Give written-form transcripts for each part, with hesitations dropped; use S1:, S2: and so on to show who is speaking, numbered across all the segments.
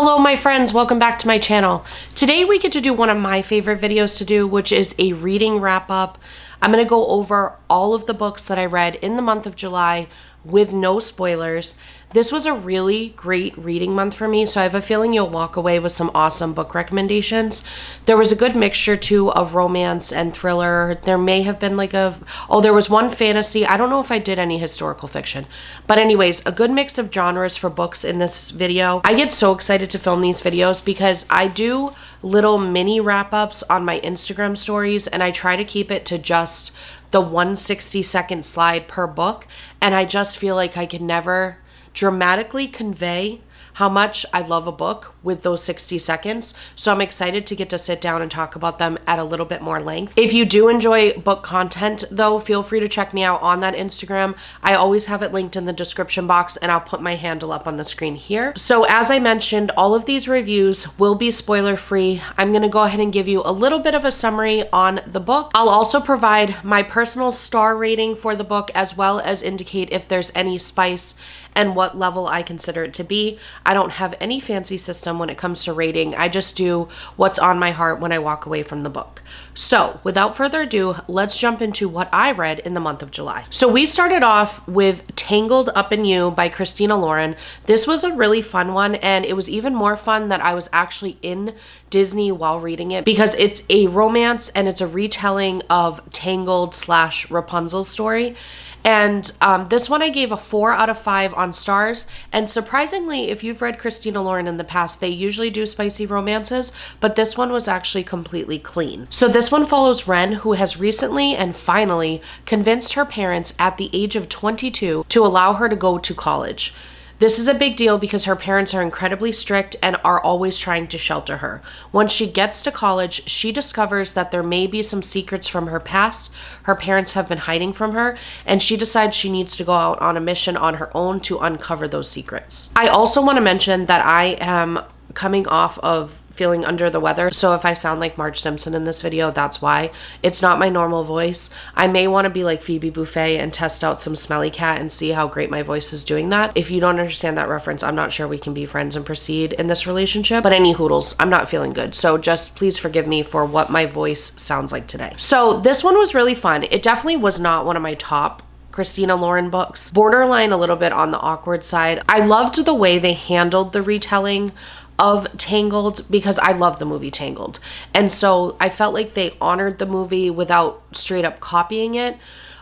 S1: Hello my friends, welcome back to my channel. Today we get to do one of my favorite videos to do, which is a reading wrap up. I'm going to go over all of the books that I read in the month of July with no spoilers. This was a really great reading month for me, so I have a feeling you'll walk away with some awesome book recommendations. There was a good mixture too of romance and thriller. There may have been there was one fantasy. I don't know if I did any historical fiction. But anyways, a good mix of genres for books in this video. I get so excited to film these videos because I do little mini wrap-ups on my Instagram stories, and I try to keep it to just the 160-second slide per book, and I just feel like I can never dramatically convey how much I love a book with those 60 seconds. So I'm excited to get to sit down and talk about them at a little bit more length. If you do enjoy book content though, feel free to check me out on that Instagram. I always have it linked in the description box, and I'll put my handle up on the screen here. So as I mentioned, all of these reviews will be spoiler free. I'm going to go ahead and give you a little bit of a summary on the book. I'll also provide my personal star rating for the book, as well as indicate if there's any spice and what level I consider it to be. I don't have any fancy system when it comes to rating. I just do what's on my heart when I walk away from the book. So without further ado, let's jump into what I read in the month of July. So we started off with Tangled Up In You by Christina Lauren. This was a really fun one, and it was even more fun that I was actually in Disney while reading it, because it's a romance and it's a retelling of Tangled / Rapunzel's story. And this one I gave a 4 out of 5 on stars. And surprisingly, if you've read Christina Lauren in the past, they usually do spicy romances, but this one was actually completely clean. So this one follows Ren, who has recently and finally convinced her parents at the age of 22 to allow her to go to college. This is a big deal because her parents are incredibly strict and are always trying to shelter her. Once she gets to college, she discovers that there may be some secrets from her past her parents have been hiding from her, and she decides she needs to go out on a mission on her own to uncover those secrets. I also want to mention that I am coming off of feeling under the weather, so if I sound like Marge Simpson in this video, that's why. It's not my normal voice. I may want to be like Phoebe Buffay and test out some Smelly Cat and see how great my voice is doing that. If you don't understand that reference, I'm not sure we can be friends and proceed in this relationship, but any hoodles, I'm not feeling good, so just please forgive me for what my voice sounds like today. So this one was really fun. It definitely was not one of my top Christina Lauren books. Borderline a little bit on the awkward side. I loved the way they handled the retelling of Tangled because I love the movie Tangled. And so I felt like they honored the movie without straight up copying it.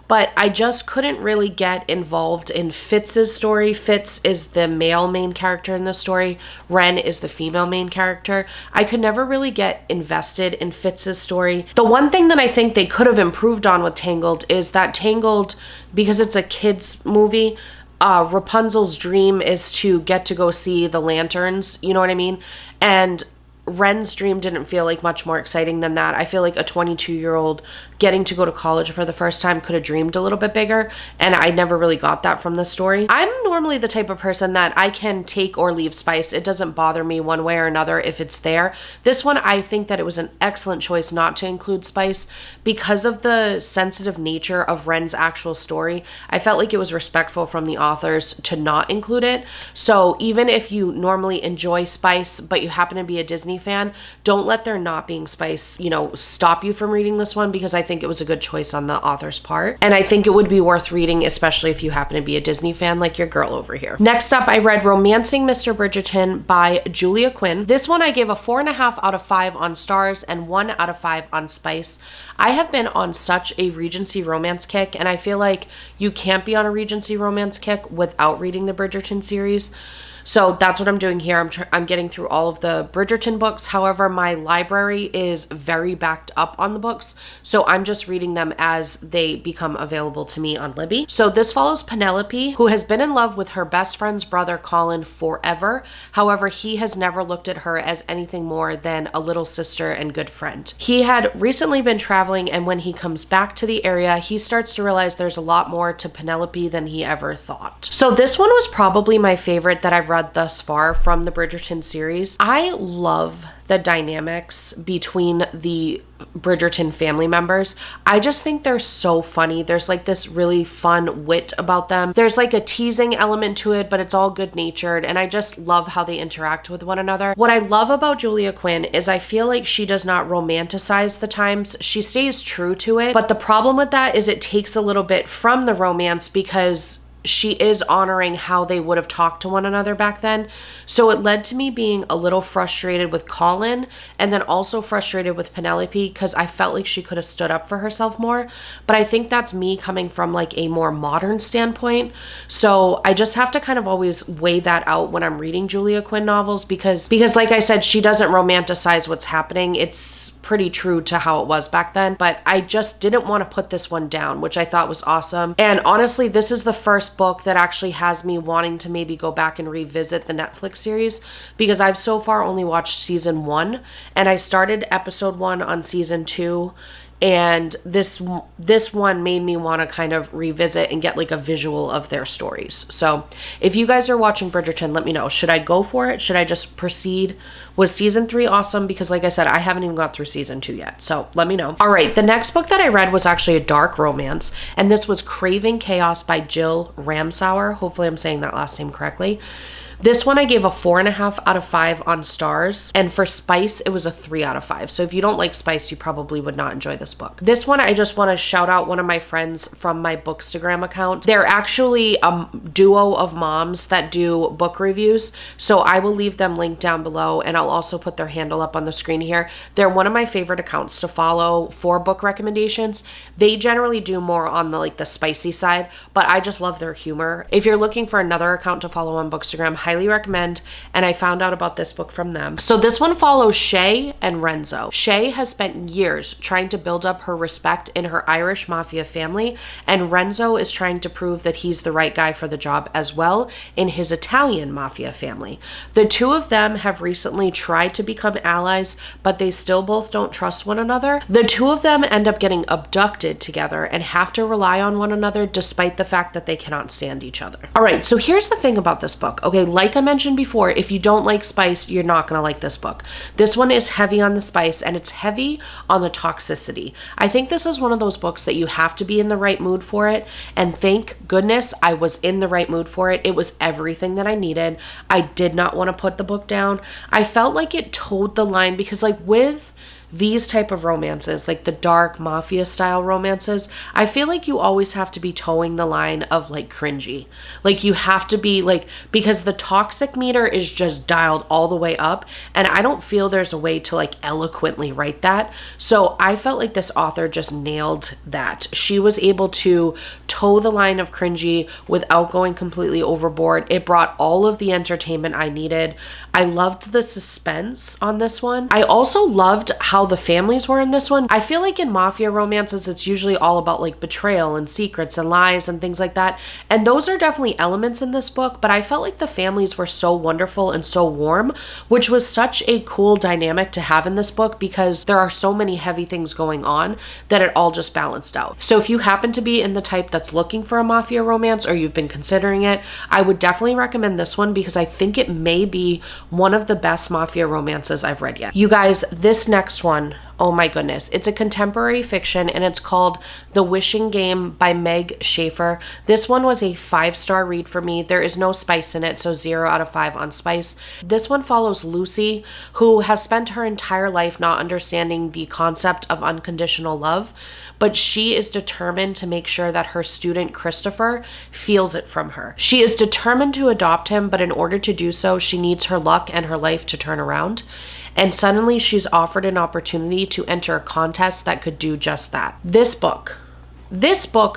S1: But I just couldn't really get involved in Fitz's story. Fitz is the male main character in the story. Ren is the female main character. I could never really get invested in Fitz's story. The one thing that I think they could have improved on with Tangled is that Tangled, because it's a kid's movie, Rapunzel's dream is to get to go see the lanterns, you know what I mean? And Ren's dream didn't feel like much more exciting than that. I feel like a 22-year-old getting to go to college for the first time could have dreamed a little bit bigger, and I never really got that from the story. I'm normally the type of person that I can take or leave spice. It doesn't bother me one way or another if it's there. This one, I think that it was an excellent choice not to include spice because of the sensitive nature of Ren's actual story. I felt like it was respectful from the authors to not include it. So even if you normally enjoy spice, but you happen to be a Disney fan, don't let there not being spice, stop you from reading this one, because I think it was a good choice on the author's part. And I think it would be worth reading, especially if you happen to be a Disney fan like your girl over here. Next up, I read Romancing Mr Bridgeton by Julia Quinn. This one I gave a 4.5 out of 5 on stars and 1 out of 5 on spice. I have been on such a Regency romance kick, and I feel like you can't be on a Regency romance kick without reading the Bridgerton series. So that's what I'm doing here. I'm getting through all of the Bridgerton books. However, my library is very backed up on the books, so I'm just reading them as they become available to me on Libby. So this follows Penelope, who has been in love with her best friend's brother Colin forever. However, he has never looked at her as anything more than a little sister and good friend. He had recently been traveling, and when he comes back to the area, he starts to realize there's a lot more to Penelope than he ever thought. So this one was probably my favorite that I've read read thus far from the Bridgerton series. I love the dynamics between the Bridgerton family members. I just think they're so funny. There's like this really fun wit about them. There's like a teasing element to it, but it's all good natured. And I just love how they interact with one another. What I love about Julia Quinn is I feel like she does not romanticize the times. She stays true to it. But the problem with that is it takes a little bit from the romance because she is honoring how they would have talked to one another back then. So it led to me being a little frustrated with Colin and then also frustrated with Penelope because I felt like she could have stood up for herself more. But I think that's me coming from like a more modern standpoint. So I just have to kind of always weigh that out when I'm reading Julia Quinn novels because like I said, she doesn't romanticize what's happening. It's pretty true to how it was back then, but I just didn't want to put this one down, which I thought was awesome. And honestly, this is the first book that actually has me wanting to maybe go back and revisit the Netflix series because I've so far only watched season 1 and I started episode 1 on season 2. And this one made me want to kind of revisit and get like a visual of their stories. So if you guys are watching Bridgerton, let me know. Should I go for it? Should I just proceed? Was season 3 awesome? Because like I said, I haven't even got through season 2 yet. So let me know. All right. The next book that I read was actually a dark romance. And this was Craving Chaos by Jill Ramsower. Hopefully I'm saying that last name correctly. This one I gave a 4.5 out of 5 on stars, and for spice, it was a 3 out of 5. So if you don't like spice, you probably would not enjoy this book. This one, I just want to shout out one of my friends from my Bookstagram account. They're actually a duo of moms that do book reviews, so I will leave them linked down below, and I'll also put their handle up on the screen here. They're one of my favorite accounts to follow for book recommendations. They generally do more on the like the spicy side, but I just love their humor. If you're looking for another account to follow on Bookstagram, highly recommend, and I found out about this book from them. So this one follows Shay and Renzo. Shay has spent years trying to build up her respect in her Irish mafia family, and Renzo is trying to prove that he's the right guy for the job as well in his Italian mafia family. The two of them have recently tried to become allies, but they still both don't trust one another. The two of them end up getting abducted together and have to rely on one another despite the fact that they cannot stand each other. All right, so here's the thing about this book. Okay, like I mentioned before, if you don't like spice, you're not going to like this book. This one is heavy on the spice and it's heavy on the toxicity. I think this is one of those books that you have to be in the right mood for it. And thank goodness I was in the right mood for it. It was everything that I needed. I did not want to put the book down. I felt like it towed the line because like with these type of romances, like the dark mafia style romances, I feel like you always have to be towing the line of like cringy. Like you have to be like, because the toxic meter is just dialed all the way up, and I don't feel there's a way to like eloquently write that. So I felt like this author just nailed that. She was able to toe the line of cringy without going completely overboard. It brought all of the entertainment I needed. I loved the suspense on this one. I also loved how the families were in this one. I feel like in mafia romances, it's usually all about like betrayal and secrets and lies and things like that. And those are definitely elements in this book, but I felt like the families were so wonderful and so warm, which was such a cool dynamic to have in this book because there are so many heavy things going on that it all just balanced out. So if you happen to be in the type that's looking for a mafia romance or you've been considering it, I would definitely recommend this one because I think it may be one of the best mafia romances I've read yet. You guys, this next one, oh my goodness. It's a contemporary fiction and it's called The Wishing Game by Meg Shaffer. This one was a 5-star read for me. There is no spice in it, so 0 out of 5 on spice. This one follows Lucy, who has spent her entire life not understanding the concept of unconditional love, but she is determined to make sure that her student Christopher feels it from her. She is determined to adopt him, but in order to do so, she needs her luck and her life to turn around. And suddenly she's offered an opportunity to enter a contest that could do just that. This book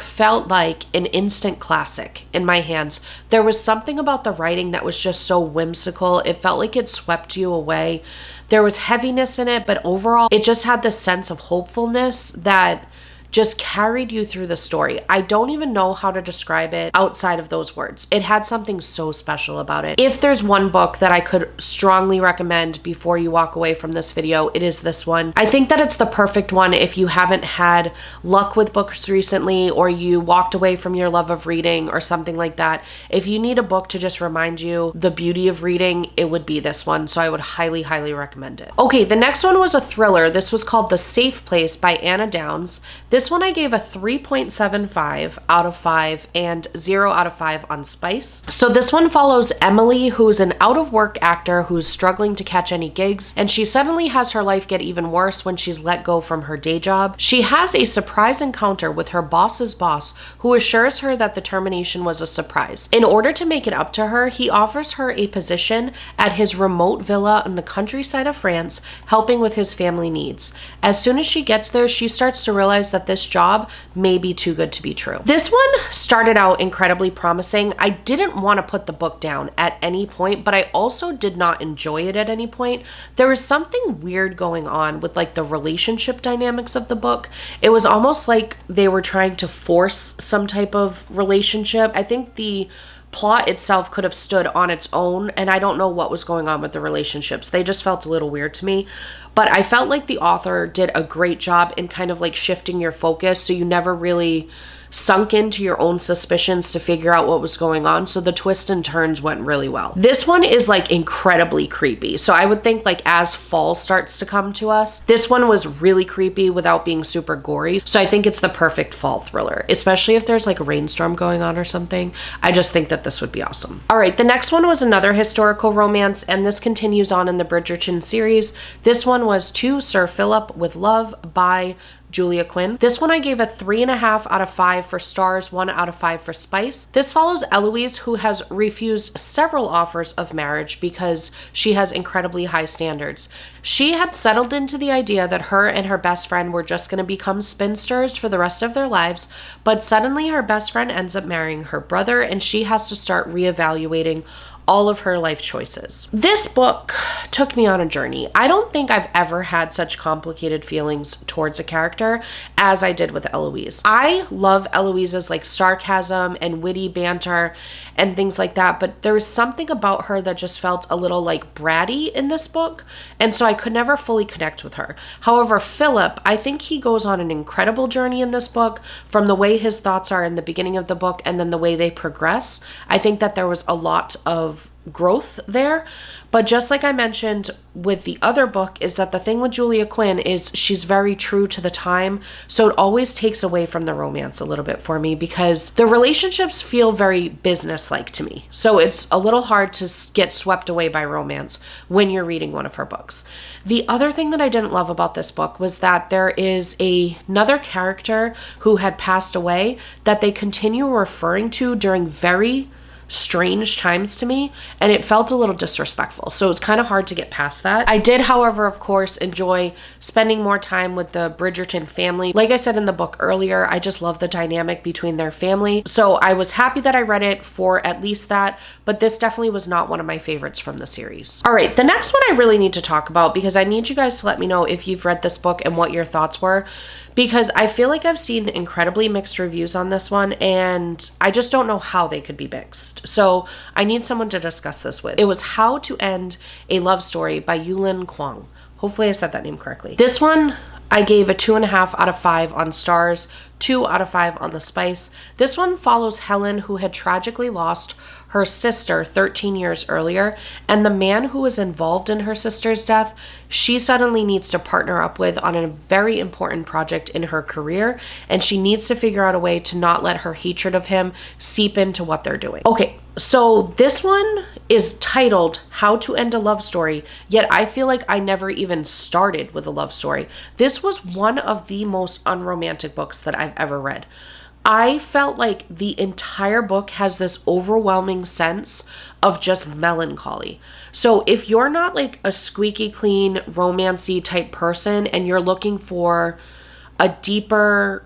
S1: felt like an instant classic in my hands. There was something about the writing that was just so whimsical. It felt like it swept you away. There was heaviness in it, but overall, it just had this sense of hopefulness that just carried you through the story. I don't even know how to describe it outside of those words. It had something so special about it. If there's one book that I could strongly recommend before you walk away from this video, it is this one. I think that it's the perfect one if you haven't had luck with books recently, or you walked away from your love of reading or something like that. If you need a book to just remind you the beauty of reading, it would be this one. So I would highly, highly recommend it. Okay, the next one was a thriller. This was called The Safe Place by Anna Downs. This one I gave a 3.75 out of 5 and 0 out of 5 on Spice. So this one follows Emily, who's an out-of-work actor who's struggling to catch any gigs, and she suddenly has her life get even worse when she's let go from her day job. She has a surprise encounter with her boss's boss, who assures her that the termination was a surprise. In order to make it up to her, he offers her a position at his remote villa in the countryside of France, helping with his family needs. As soon as she gets there, she starts to realize that this job may be too good to be true. This one started out incredibly promising. I didn't want to put the book down at any point, but I also did not enjoy it at any point. There was something weird going on with like the relationship dynamics of the book. It was almost like they were trying to force some type of relationship. I think the plot itself could have stood on its own, and I don't know what was going on with the relationships. They just felt a little weird to me. But I felt like the author did a great job in kind of like shifting your focus, so you never really sunk into your own suspicions to figure out what was going on. So the twists and turns went really well. This one is like incredibly creepy. So I would think like as fall starts to come to us, this one was really creepy without being super gory. So I think it's the perfect fall thriller, especially if there's like a rainstorm going on or something. I just think that this would be awesome. All right, the next one was another historical romance, and this continues on in the Bridgerton series. This one was To Sir Phillip with Love by Julia Quinn. This one I gave a 3.5 out of 5 for stars, 1 out of 5 for spice. This follows Eloise, who has refused several offers of marriage because she has incredibly high standards. She had settled into the idea that her and her best friend were just going to become spinsters for the rest of their lives, but suddenly her best friend ends up marrying her brother, and she has to start reevaluating all of her life choices. This book took me on a journey. I don't think I've ever had such complicated feelings towards a character as I did with Eloise. I love Eloise's like sarcasm and witty banter and things like that, but there was something about her that just felt a little like bratty in this book, and so I could never fully connect with her. However, Phillip, I think he goes on an incredible journey in this book, from the way his thoughts are in the beginning of the book and then the way they progress. I think that there was a lot of growth there. But just like I mentioned with the other book, is that the thing with Julia Quinn is she's very true to the time. So it always takes away from the romance a little bit for me, because the relationships feel very business-like to me. So it's a little hard to get swept away by romance when you're reading one of her books. The other thing that I didn't love about this book was that there is another character who had passed away that they continue referring to during very strange times to me, and it felt a little disrespectful. So it's kind of hard to get past that. I did, however, of course, enjoy spending more time with the Bridgerton family. Like I said in the book earlier, I just love the dynamic between their family. So I was happy that I read it for at least that, but this definitely was not one of my favorites from the series. All right, the next one I really need to talk about, because I need you guys to let me know if you've read this book and what your thoughts were, because I feel like I've seen incredibly mixed reviews on this one, and I just don't know how they could be mixed. So I need someone to discuss this with. It was How to End a Love Story by Yulin Kuang. Hopefully I said that name correctly. This one I gave a 2.5 out of 5 on stars, 2 out of 5 on the spice. This one follows Helen, who had tragically lost her sister 13 years earlier, and the man who was involved in her sister's death, she suddenly needs to partner up with on a very important project in her career, and she needs to figure out a way to not let her hatred of him seep into what they're doing. Okay, so this one is titled How to End a Love Story, yet I feel like I never even started with a love story. This was one of the most unromantic books that I've ever read. I felt like the entire book has this overwhelming sense of just melancholy. So if you're not like a squeaky clean, romancy type person and you're looking for a deeper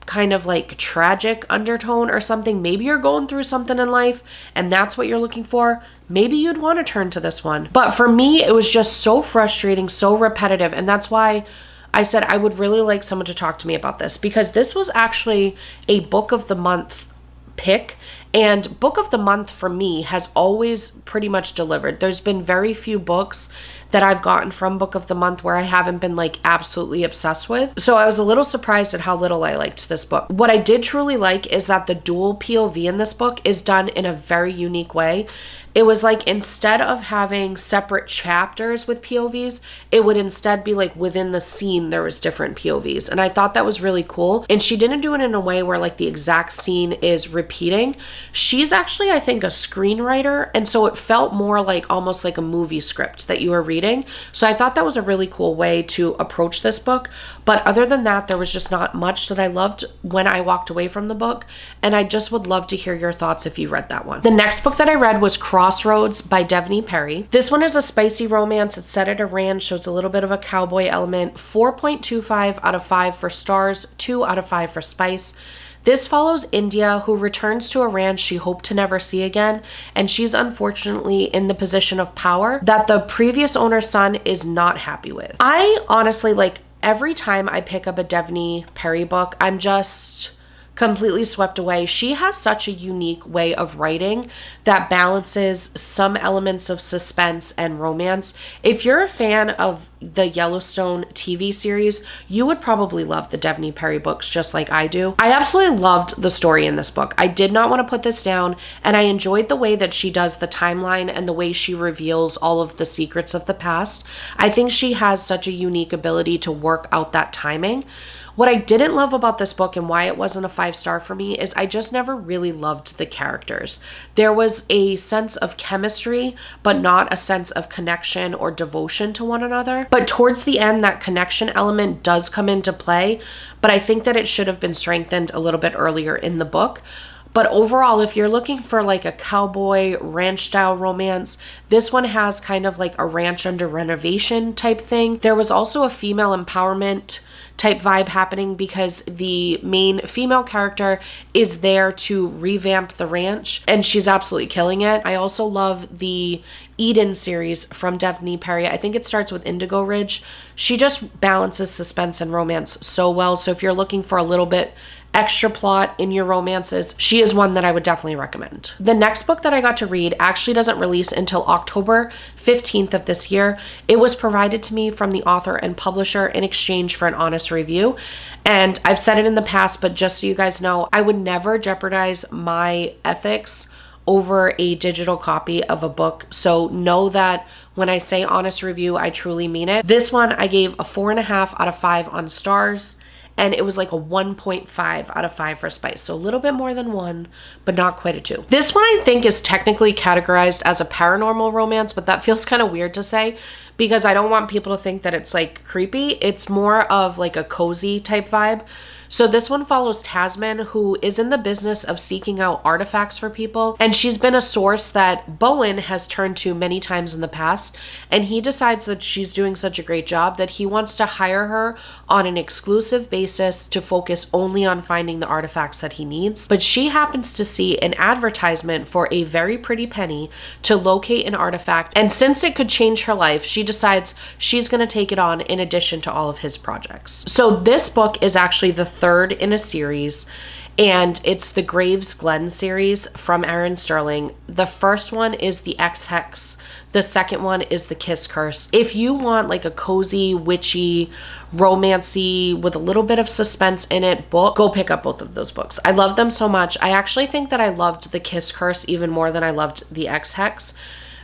S1: kind of like tragic undertone or something, maybe you're going through something in life and that's what you're looking for, maybe you'd want to turn to this one. But for me, it was just so frustrating, so repetitive, and that's why I said I would really like someone to talk to me about this, because this was actually a book of the month pick, and book of the month for me has always pretty much delivered. There's been very few books that I've gotten from book of the month where I haven't been like absolutely obsessed with. So I was a little surprised at how little I liked this book. What I did truly like is that the dual POV in this book is done in a very unique way. It was like, instead of having separate chapters with POVs, it would instead be like within the scene there was different POVs. And I thought that was really cool. And she didn't do it in a way where like the exact scene is repeating. She's actually, I think, a screenwriter. And so it felt more like almost like a movie script that you were reading. So I thought that was a really cool way to approach this book. But other than that, there was just not much that I loved when I walked away from the book. And I just would love to hear your thoughts if you read that one. The next book that I read was Crossroads by Devney Perry. This one is a spicy romance. It's set at a ranch, so it's a little bit of a cowboy element. 4.25 out of 5 for stars, 2 out of 5 for spice. This follows India, who returns to a ranch she hoped to never see again, and she's unfortunately in the position of power that the previous owner's son is not happy with. I honestly, like, every time I pick up a Devney Perry book, I'm just completely swept away. She has such a unique way of writing that balances some elements of suspense and romance. If you're a fan of the Yellowstone TV series, you would probably love the Devney Perry books just like I do. I absolutely loved the story in this book. I did not want to put this down, and I enjoyed the way that she does the timeline and the way she reveals all of the secrets of the past. I think she has such a unique ability to work out that timing. What I didn't love about this book and why it wasn't a 5-star for me is I just never really loved the characters. There was a sense of chemistry, but not a sense of connection or devotion to one another. But towards the end, that connection element does come into play, but I think that it should have been strengthened a little bit earlier in the book. But overall, if you're looking for like a cowboy ranch style romance, this one has kind of like a ranch under renovation type thing. There was also a female empowerment type vibe happening because the main female character is there to revamp the ranch, and she's absolutely killing it. I also love the Eden series from Devney Perry. I think it starts with Indigo Ridge. She just balances suspense and romance so well. So if you're looking for a little bit extra plot in your romances, she is one that I would definitely recommend. The next book that I got to read actually doesn't release until October 15th of this year. It was provided to me from the author and publisher in exchange for an honest review. And I've said it in the past, but just so you guys know, I would never jeopardize my ethics over a digital copy of a book. So know that when I say honest review, I truly mean it. This one I gave a 4.5 out of 5 on stars. And it was like a 1.5 out of 5 for spice. So a little bit more than 1, but not quite a 2. This one I think is technically categorized as a paranormal romance, but that feels kind of weird to say because I don't want people to think that it's like creepy. It's more of like a cozy type vibe. So this one follows Tasman, who is in the business of seeking out artifacts for people. And she's been a source that Bowen has turned to many times in the past. And he decides that she's doing such a great job that he wants to hire her on an exclusive basis to focus only on finding the artifacts that he needs. But she happens to see an advertisement for a very pretty penny to locate an artifact. And since it could change her life, she decides she's going to take it on in addition to all of his projects. So this book is actually the third in a series, and it's the Graves Glen series from Erin Sterling. The first one is the X-Hex. The second one is the Kiss Curse. If you want like a cozy, witchy, romancy with a little bit of suspense in it book, go pick up both of those books. I love them so much. I actually think that I loved the Kiss Curse even more than I loved the X-Hex.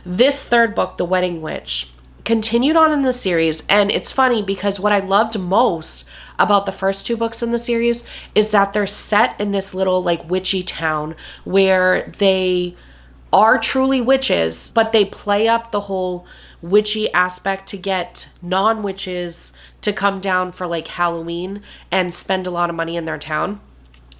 S1: This third book, The Wedding Witch, continued on in the series, and it's funny because what I loved most about the first 2 books in the series is that they're set in this little like witchy town where they are truly witches, but they play up the whole witchy aspect to get non-witches to come down for like Halloween and spend a lot of money in their town.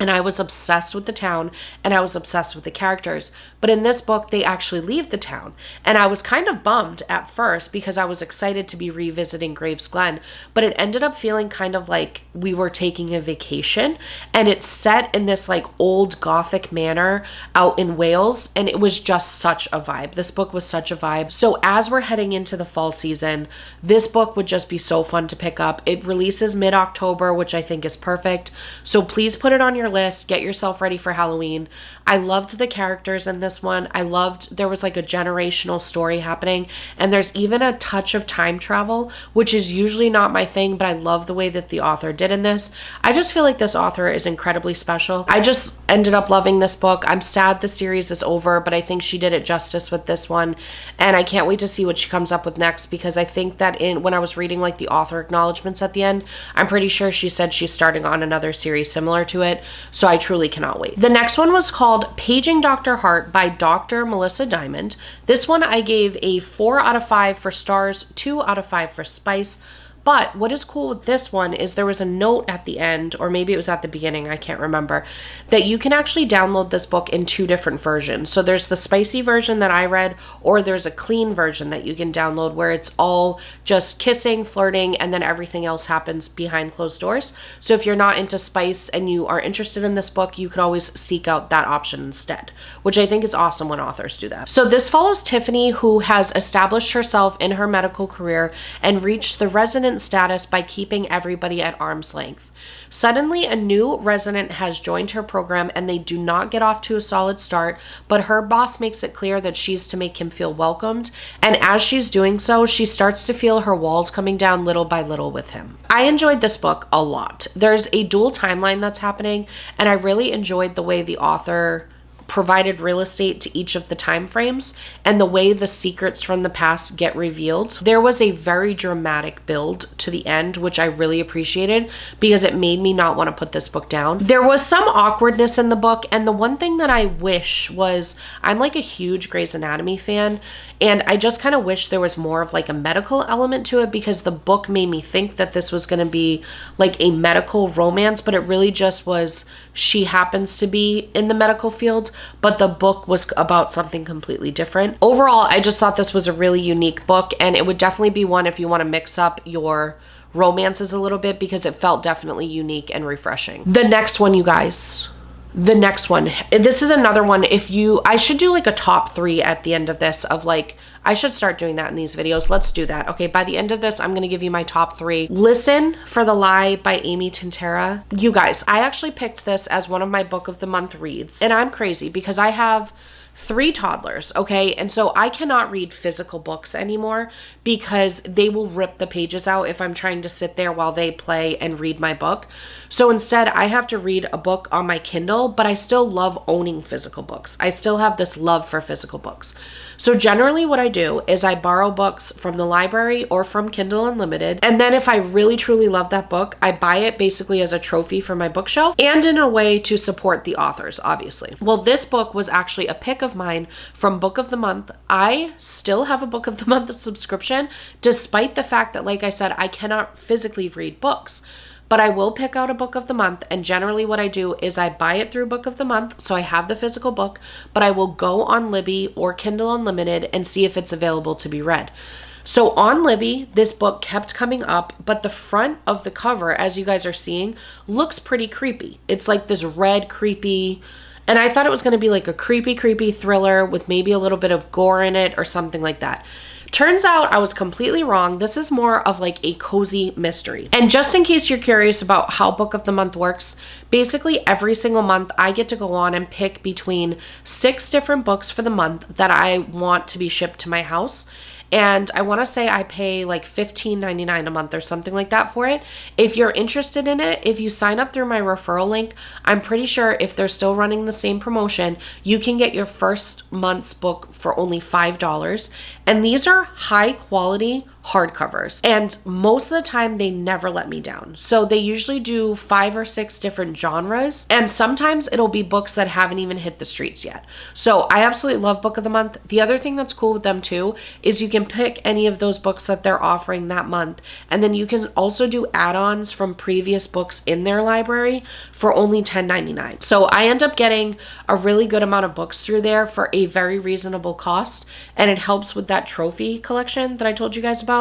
S1: and I was obsessed with the town and I was obsessed with the characters. But in this book, they actually leave the town. And I was kind of bummed at first because I was excited to be revisiting Graves Glen, but it ended up feeling kind of like we were taking a vacation, and it's set in this like old Gothic manor out in Wales, and it was just such a vibe. This book was such a vibe. So as we're heading into the fall season, this book would just be so fun to pick up. It releases mid-October, which I think is perfect. So please put it on your list. Get yourself ready for Halloween. I loved the characters in this one. I loved there was like a generational story happening, and there's even a touch of time travel, which is usually not my thing, but I love the way that the author did in this. I just feel like this author is incredibly special. I just ended up loving this book. I'm sad the series is over, but I think she did it justice with this one, and I can't wait to see what she comes up with next, because I think that when I was reading like the author acknowledgments at the end, I'm pretty sure she said she's starting on another series similar to it, so I truly cannot wait. The next one was called Paging Dr Hart by Dr. Melissa Dymond. This one I gave a 4 out of 5 for stars, 2 out of 5 for spice. But what is cool with this one is there was a note at the end, or maybe it was at the beginning, I can't remember, that you can actually download this book in 2 different versions. So there's the spicy version that I read, or there's a clean version that you can download where it's all just kissing, flirting, and then everything else happens behind closed doors. So if you're not into spice and you are interested in this book, you could always seek out that option instead, which I think is awesome when authors do that. So this follows Tiffany, who has established herself in her medical career and reached the resident status by keeping everybody at arm's length. Suddenly, a new resident has joined her program and they do not get off to a solid start, but her boss makes it clear that she's to make him feel welcomed, and as she's doing so, she starts to feel her walls coming down little by little with him. I enjoyed this book a lot. There's a dual timeline that's happening, and I really enjoyed the way the author provided real estate to each of the time frames and the way the secrets from the past get revealed. There was a very dramatic build to the end, which I really appreciated because it made me not want to put this book down. There was some awkwardness in the book, and the one thing that I wish was, I'm like a huge Grey's Anatomy fan, and I just kind of wish there was more of like a medical element to it, because the book made me think that this was going to be like a medical romance, but it really just was she happens to be in the medical field, but the book was about something completely different. Overall, I just thought this was a really unique book, and it would definitely be one if you want to mix up your romances a little bit, because it felt definitely unique and refreshing. The next one, you guys. The next one. This is another one. I should do like a top 3 at the end of this of like, I should start doing that in these videos. Let's do that. Okay, by the end of this, I'm going to give you my top 3. Listen for the Lie by Amy Tintera. You guys, I actually picked this as one of my book of the month reads, and I'm crazy because I have 3 toddlers, okay? And so I cannot read physical books anymore because they will rip the pages out if I'm trying to sit there while they play and read my book. So instead, I have to read a book on my Kindle, but I still love owning physical books. I still have this love for physical books. So generally what I do is I borrow books from the library or from Kindle Unlimited. And then if I really truly love that book, I buy it basically as a trophy for my bookshelf and in a way to support the authors, obviously. Well, this book was actually a pick of mine from Book of the Month. I still have a Book of the Month subscription, despite the fact that, like I said, I cannot physically read books. But I will pick out a book of the month, and generally what I do is I buy it through Book of the Month, so I have the physical book, but I will go on Libby or Kindle Unlimited and see if it's available to be read. So on Libby, this book kept coming up, but the front of the cover, as you guys are seeing, looks pretty creepy. It's like this red, creepy, and I thought it was going to be like a creepy, creepy thriller with maybe a little bit of gore in it or something like that. Turns out I was completely wrong. This is more of like a cozy mystery. And just in case you're curious about how Book of the Month works, basically every single month I get to go on and pick between 6 different books for the month that I want to be shipped to my house. And I want to say I pay like $15.99 a month or something like that for it. If you're interested in it, if you sign up through my referral link, I'm pretty sure if they're still running the same promotion, you can get your first month's book for only $5. And these are high quality hardcovers, and most of the time they never let me down. So they usually do 5 or 6 different genres, and sometimes it'll be books that haven't even hit the streets yet. So I absolutely love Book of the Month. The other thing that's cool with them too is you can pick any of those books that they're offering that month, and then you can also do add-ons from previous books in their library for only $10.99. So I end up getting a really good amount of books through there for a very reasonable cost, and it helps with that trophy collection that I told you guys about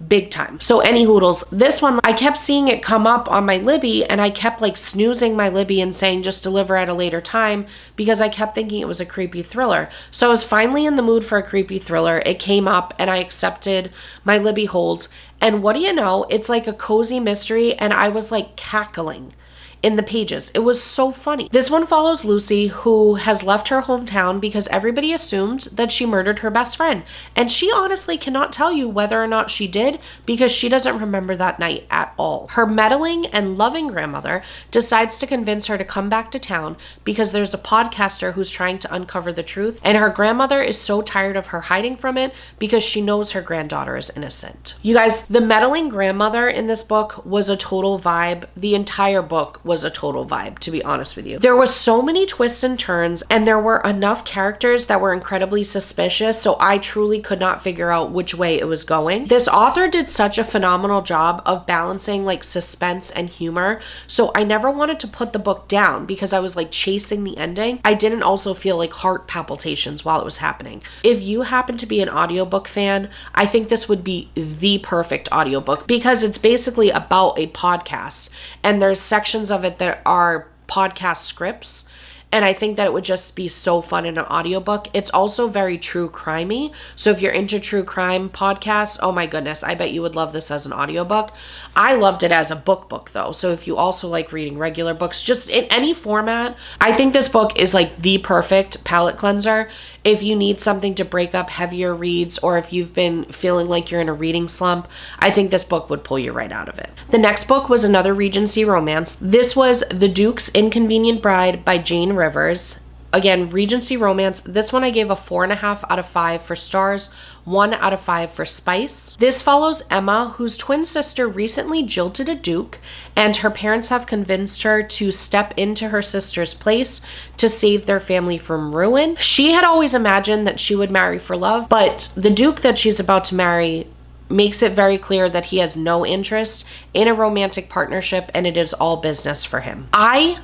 S1: big time. So any hoodles, this one, I kept seeing it come up on my Libby, and I kept like snoozing my Libby and saying just deliver at a later time because I kept thinking it was a creepy thriller. So I was finally in the mood for a creepy thriller. It came up and I accepted my Libby hold, and what do you know, it's like a cozy mystery, and I was like cackling in the pages. It was so funny. This one follows Lucy, who has left her hometown because everybody assumed that she murdered her best friend. And she honestly cannot tell you whether or not she did because she doesn't remember that night at all. Her meddling and loving grandmother decides to convince her to come back to town because there's a podcaster who's trying to uncover the truth, and her grandmother is so tired of her hiding from it because she knows her granddaughter is innocent. You guys, the meddling grandmother in this book was a total vibe. The entire book was a total vibe, to be honest with you. There was so many twists and turns, and there were enough characters that were incredibly suspicious, so I truly could not figure out which way it was going. This author did such a phenomenal job of balancing like suspense and humor, so I never wanted to put the book down because I was like chasing the ending. I didn't also feel like heart palpitations while it was happening. If you happen to be an audiobook fan, I think this would be the perfect audiobook because it's basically about a podcast, and there's sections of it that are podcast scripts, and I think that it would just be so fun in an audiobook. It's also very true crimey, so if you're into true crime podcasts, oh my goodness, I bet you would love this as an audiobook. I loved it as a book though, so if you also like reading regular books, just in any format, I think this book is like the perfect palate cleanser. If you need something to break up heavier reads, or if you've been feeling like you're in a reading slump, I think this book would pull you right out of it. The next book was another Regency romance. This was The Duke's Inconvenient Bride by Jane Rivers. Again, Regency romance. This one I gave a 4.5 out of 5 for stars, 1 out of 5 for spice. This follows Emma, whose twin sister recently jilted a duke, and her parents have convinced her to step into her sister's place to save their family from ruin. She had always imagined that she would marry for love, but the duke that she's about to marry makes it very clear that he has no interest in a romantic partnership, and it is all business for him. I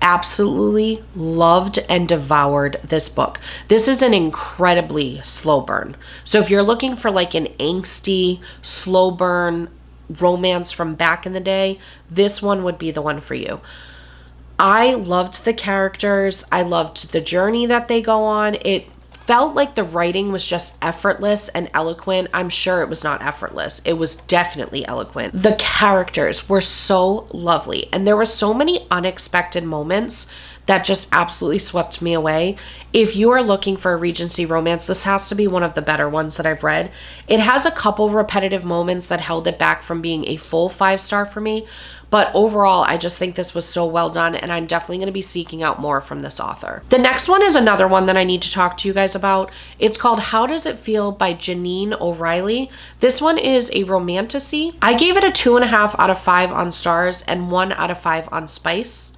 S1: absolutely loved and devoured this book. This is an incredibly slow burn. So if you're looking for like an angsty, slow burn romance from back in the day, this one would be the one for you. I loved the characters. I loved the journey that they go on. It felt like the writing was just effortless and eloquent. I'm sure it was not effortless. It was definitely eloquent. The characters were so lovely, and there were so many unexpected moments that just absolutely swept me away. If you are looking for a Regency romance, this has to be one of the better ones that I've read. It has a couple repetitive moments that held it back from being a full 5-star for me, but overall, I just think this was so well done, and I'm definitely going to be seeking out more from this author. The next one is another one that I need to talk to you guys about. It's called How Does It Feel by Janine O'Reilly. This one is a romantasy. I gave it a 2.5 out of 5 on stars and 1 out of 5 on spice.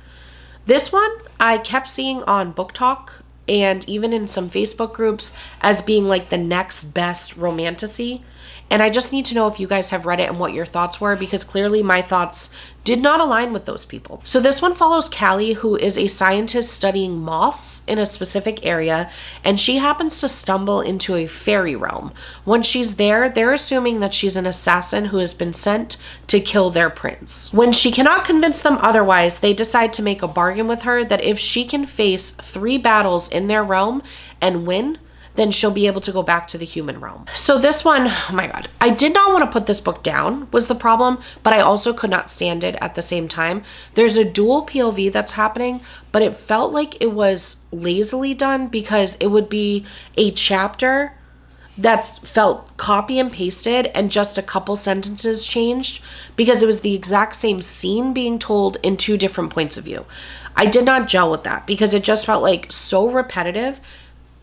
S1: This one I kept seeing on Book Talk and even in some Facebook groups as being like the next best romantasy. And I just need to know if you guys have read it and what your thoughts were, because clearly my thoughts did not align with those people. So this one follows Callie, who is a scientist studying moths in a specific area, and she happens to stumble into a fairy realm. When she's there, they're assuming that she's an assassin who has been sent to kill their prince. When she cannot convince them otherwise, they decide to make a bargain with her that if she can face 3 battles in their realm and win, then she'll be able to go back to the human realm. So this one, oh my God, I did not want to put this book down was the problem, but I also could not stand it at the same time. There's a dual POV that's happening, but it felt like it was lazily done because it would be a chapter that's felt copy and pasted and just a couple sentences changed because it was the exact same scene being told in 2 different points of view. I did not gel with that because it just felt like so repetitive.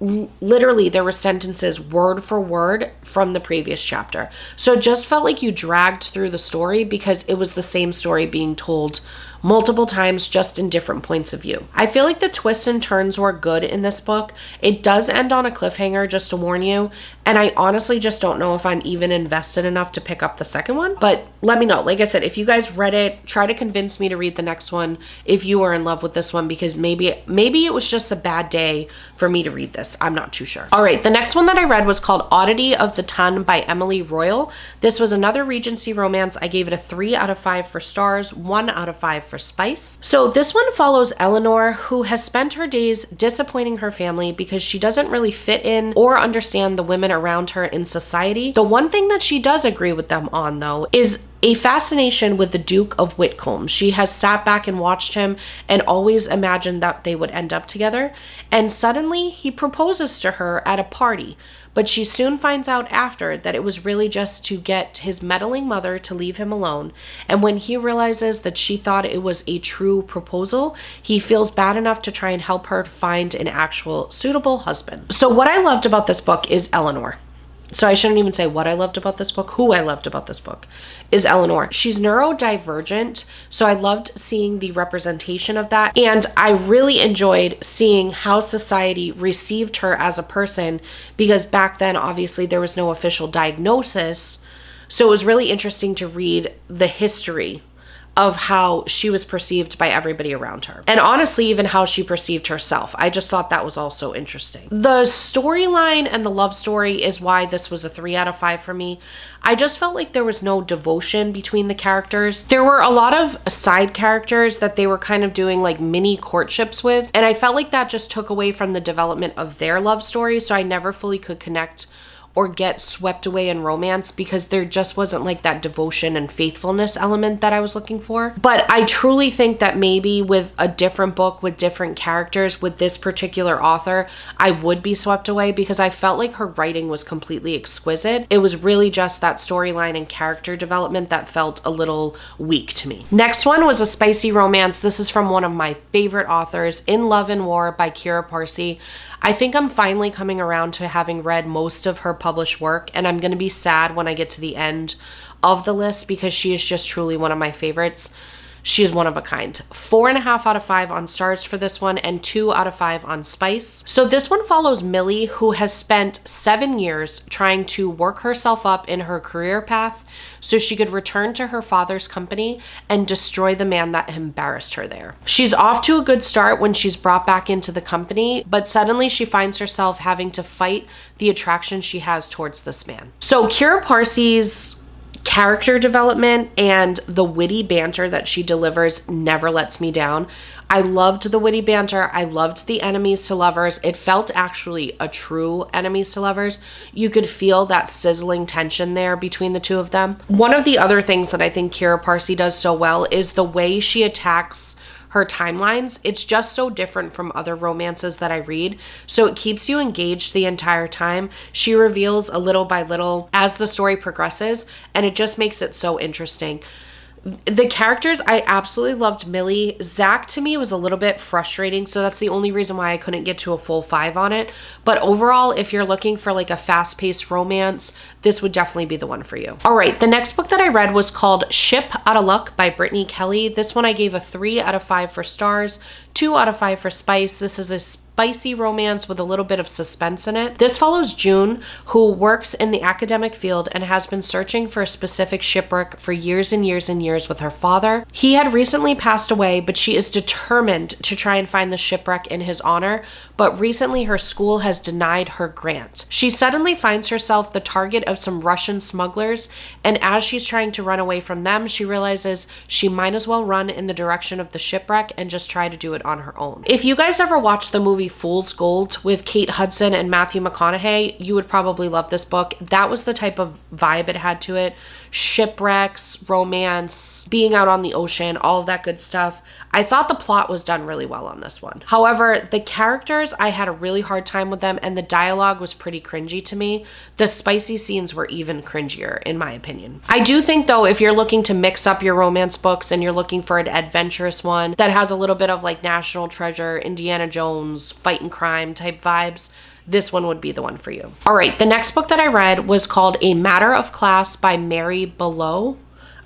S1: literally there were sentences word for word from the previous chapter. So it just felt like you dragged through the story because it was the same story being told multiple times, just in different points of view. I feel like the twists and turns were good in this book. It does end on a cliffhanger, just to warn you, and I honestly just don't know if I'm even invested enough to pick up the second one, but let me know. Like I said, if you guys read it, try to convince me to read the next one if you are in love with this one, because maybe it was just a bad day for me to read this. I'm not too sure. All right, the next one that I read was called Oddity of the Ton by Emily Royal. This was another Regency romance. I gave it a 3 out of 5 for stars, 1 out of 5 for spice. So this one follows Eleanor, who has spent her days disappointing her family because she doesn't really fit in or understand the women around her in society. The one thing that she does agree with them on, though, is a fascination with the Duke of Whitcomb. She has sat back and watched him and always imagined that they would end up together. And suddenly he proposes to her at a party, but she soon finds out after that it was really just to get his meddling mother to leave him alone. And when he realizes that she thought it was a true proposal, he feels bad enough to try and help her find an actual suitable husband. So what I loved about this book is Eleanor. So I shouldn't even say what I loved about this book. Who I loved about this book is Eleanor. She's neurodivergent, so I loved seeing the representation of that. And I really enjoyed seeing how society received her as a person, because back then, obviously, there was no official diagnosis. So it was really interesting to read the history of how she was perceived by everybody around her. And honestly, even how she perceived herself. I just thought that was also interesting. The storyline and the love story is why this was a 3 out of 5 for me. I just felt like there was no devotion between the characters. There were a lot of side characters that they were kind of doing like mini courtships with, and I felt like that just took away from the development of their love story, so I never fully could connect or get swept away in romance because there just wasn't like that devotion and faithfulness element that I was looking for. But I truly think that maybe with a different book with different characters with this particular author, I would be swept away because I felt like her writing was completely exquisite. It was really just that storyline and character development that felt a little weak to me. Next one was a spicy romance. This is from one of my favorite authors, In Love and War by Kira Parsi. I think I'm finally coming around to having read most of her published work, and I'm going to be sad when I get to the end of the list because she is just truly one of my favorites. She is one of a kind. 4.5 out of 5 on stars for this one and 2 out of 5 on spice. So this one follows Millie, who has spent 7 years trying to work herself up in her career path so she could return to her father's company and destroy the man that embarrassed her there. She's off to a good start when she's brought back into the company, but suddenly she finds herself having to fight the attraction she has towards this man. So Kira Parsi's character development and the witty banter that she delivers never lets me down. I loved the witty banter. I loved the enemies to lovers. It felt actually a true enemies to lovers. You could feel that sizzling tension there between the two of them. One of the other things that I think Kira Parsi does so well is the way she attacks her timelines. It's just so different from other romances that I read, so it keeps you engaged the entire time. She reveals a little by little as the story progresses, and it just makes it so interesting. The characters, I absolutely loved Millie. Zach to me was a little bit frustrating, so that's the only reason why I couldn't get to a full 5 on it. But overall, if you're looking for like a fast-paced romance, this would definitely be the one for you. All right, the next book that I read was called Ship Out of Luck by Brittany Kelly. This one I gave a 3 out of 5 for stars, 2 out of 5 for spice. This is a spicy romance with a little bit of suspense in it. This follows June, who works in the academic field and has been searching for a specific shipwreck for years and years and years with her father. He had recently passed away, but she is determined to try and find the shipwreck in his honor, but recently her school has denied her grant. She suddenly finds herself the target of some Russian smugglers, and as she's trying to run away from them, she realizes she might as well run in the direction of the shipwreck and just try to do it on her own. If you guys ever watched the movie Fool's Gold with Kate Hudson and Matthew McConaughey, you would probably love this book. That was the type of vibe it had to it. Shipwrecks, romance, being out on the ocean, all of that good stuff. I thought the plot was done really well on this one. However, the characters, I had a really hard time with them, and the dialogue was pretty cringy to me. The spicy scenes were even cringier, in my opinion. I do think, though, if you're looking to mix up your romance books and you're looking for an adventurous one that has a little bit of like National Treasure, Indiana Jones, fight and crime type vibes, this one would be the one for you. All right, the next book that I read was called A Matter of Class by Mary Below.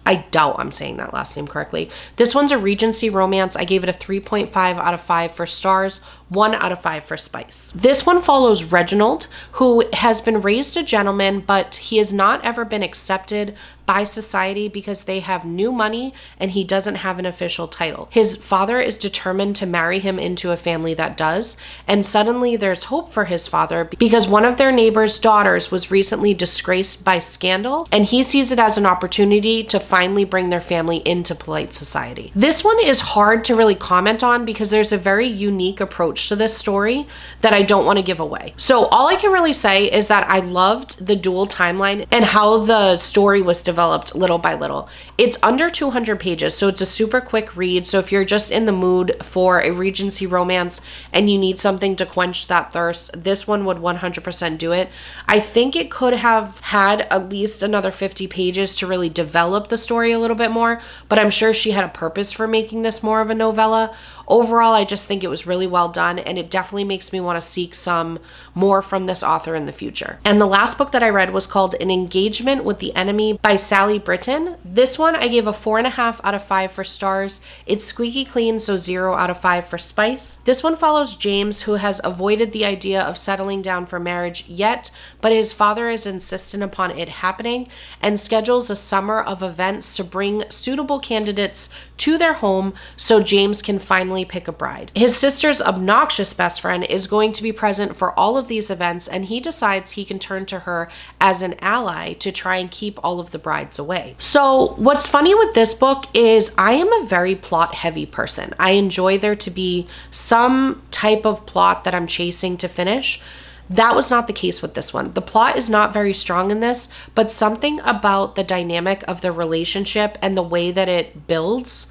S1: I doubt I'm saying that last name correctly. This one's a Regency romance. I gave it a 3.5 out of 5 for stars, 1 out of 5 for spice. This one follows Reginald, who has been raised a gentleman, but he has not ever been accepted by society because they have new money and he doesn't have an official title. His father is determined to marry him into a family that does, and suddenly there's hope for his father because one of their neighbor's daughters was recently disgraced by scandal, and he sees it as an opportunity to finally bring their family into polite society. This one is hard to really comment on because there's a very unique approach to this story that I don't want to give away. So all I can really say is that I loved the dual timeline and how the story was developed little by little. It's under 200 pages, so it's a super quick read. So if you're just in the mood for a Regency romance and you need something to quench that thirst, this one would 100% do it. I think it could have had at least another 50 pages to really develop the story a little bit more, but I'm sure she had a purpose for making this more of a novella. Overall, I just think it was really well done, and it definitely makes me want to seek some more from this author in the future. And the last book that I read was called An Engagement with the Enemy by Sally Bridgeton. This one I gave a 4.5 out of 5 for stars. It's squeaky clean, so 0 out of 5 for spice. This one follows James, who has avoided the idea of settling down for marriage yet, but his father is insistent upon it happening and schedules a summer of events to bring suitable candidates to their home so James can finally pick a bride. His sister's obnoxious best friend is going to be present for all of these events, and he decides he can turn to her as an ally to try and keep all of the brides away. So what's funny with this book is I am a very plot heavy person. I enjoy there to be some type of plot that I'm chasing to finish. That was not the case with this one. The plot is not very strong in this, but something about the dynamic of the relationship and the way that it builds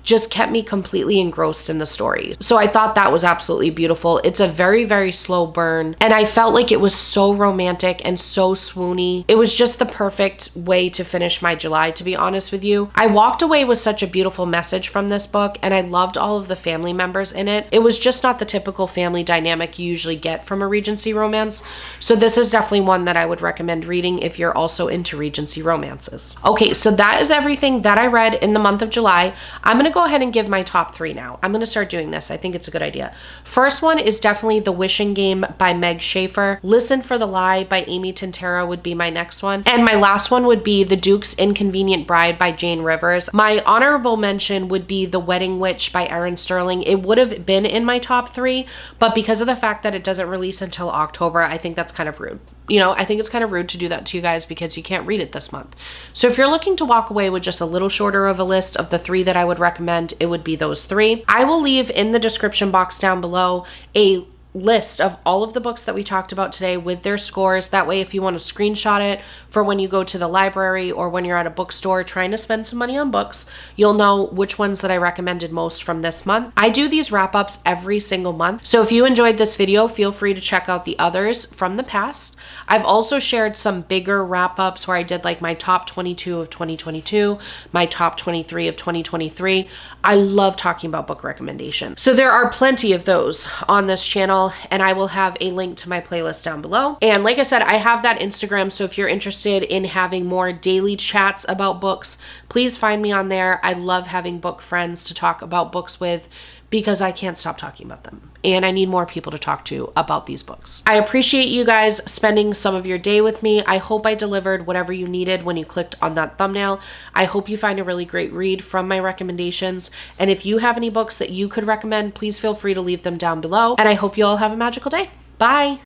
S1: just kept me completely engrossed in the story. So I thought that was absolutely beautiful. It's a very, very slow burn, and I felt like it was so romantic and so swoony. It was just the perfect way to finish my July, to be honest with you. I walked away with such a beautiful message from this book, and I loved all of the family members in it. It was just not the typical family dynamic you usually get from a Regency romance. So this is definitely one that I would recommend reading if you're also into Regency romances. Okay, so that is everything that I read in the month of July. I'm gonna go ahead and give my top 3 now. I'm going to start doing this. I think it's a good idea. First one is definitely The Wishing Game by Meg Shaffer. Listen for the Lie by Amy Tintera would be my next one. And my last one would be The Duke's Inconvenient Bride by Jane Rivers. My honorable mention would be The Wedding Witch by Erin Sterling. It would have been in my top 3, but because of the fact that it doesn't release until October, I think that's kind of rude. You know, I think it's kind of rude to do that to you guys because you can't read it this month. So if you're looking to walk away with just a little shorter of a list of the 3 that I would recommend, it would be those 3. I will leave in the description box down below a list of all of the books that we talked about today with their scores. That way, if you want to screenshot it for when you go to the library or when you're at a bookstore trying to spend some money on books, you'll know which ones that I recommended most from this month. I do these wrap-ups every single month, so if you enjoyed this video, feel free to check out the others from the past. I've also shared some bigger wrap-ups where I did like my top 22 of 2022, my top 23 of 2023. I love talking about book recommendations, so there are plenty of those on this channel, and I will have a link to my playlist down below. And like I said, I have that Instagram, so if you're interested in having more daily chats about books, please find me on there. I love having book friends to talk about books with because I can't stop talking about them, and I need more people to talk to about these books. I appreciate you guys spending some of your day with me. I hope I delivered whatever you needed when you clicked on that thumbnail. I hope you find a really great read from my recommendations, and if you have any books that you could recommend, please feel free to leave them down below, and I hope you all have a magical day. Bye!